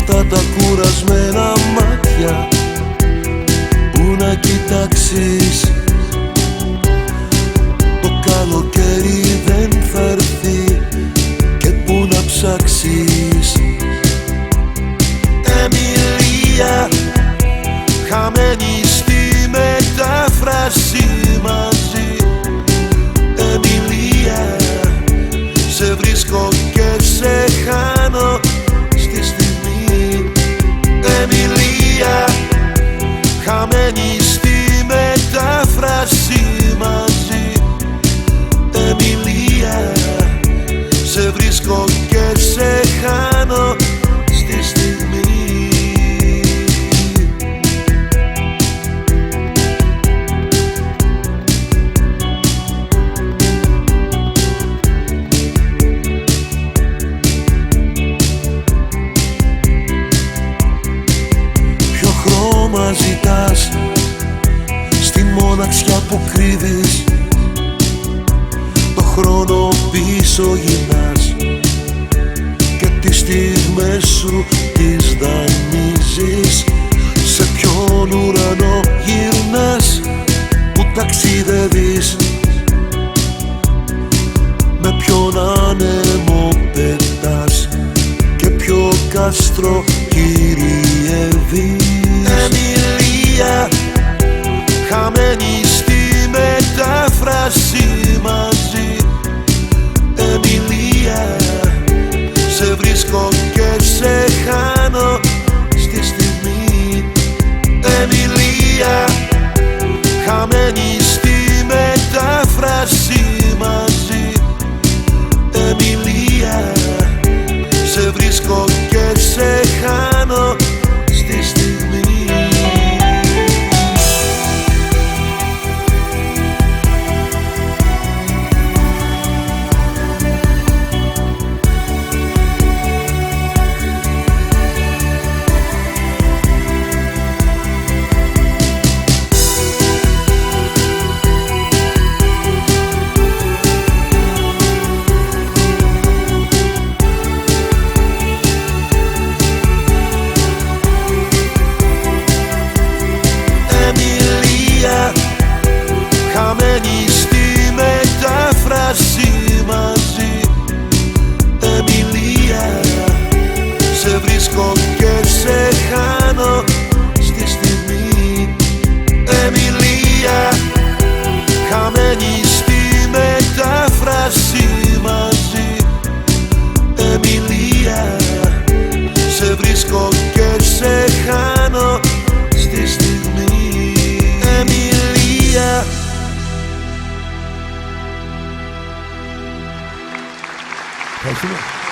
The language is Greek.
αυτά τα κουρασμένα μάτια, πού να κοιτάξεις? Το καλοκαίρι δεν θα έρθει και πού να ψάξεις? Εμιλία, χαμένη στη μετάφραση μαζί. Εμιλία, σε βρίσκω και σε χάνω στη στιγμή. Εμιλία, χαμένη στη μετάφραση μαζί. Εμιλία, σε βρίσκω και σε χάνω στη στιγμή. Ποιο χρώμα ζητάς στη μοναξιά που κρύβεις? Το χρόνο πίσω γυρνάς και τις στιγμές σου τις δανείζεις. Σε ποιον ουρανό γυρνάς που ταξιδεύεις? Με ποιον άνεμο πετάς και ποιο κάστρο κυριεύεις? Εμιλία, χαμένη στη μετάφραση μαζί. Εμιλία, σε βρίσκω και σε χάνω στη στιγμή. Εμιλία, χαμένη στη μετάφραση μαζί. Εμιλία, σε βρίσκω και σε χάνω στη στιγμή. Χαμένη στη μετάφραση μαζί. Εμιλία, σε βρίσκω και σε χάνω στη στιγμή. Εμιλία, χαμένη στη μετάφραση μαζί. Εμιλία, σε βρίσκω και σε χάνω στη στιγμή. Εμιλία. Ευχαριστούμε.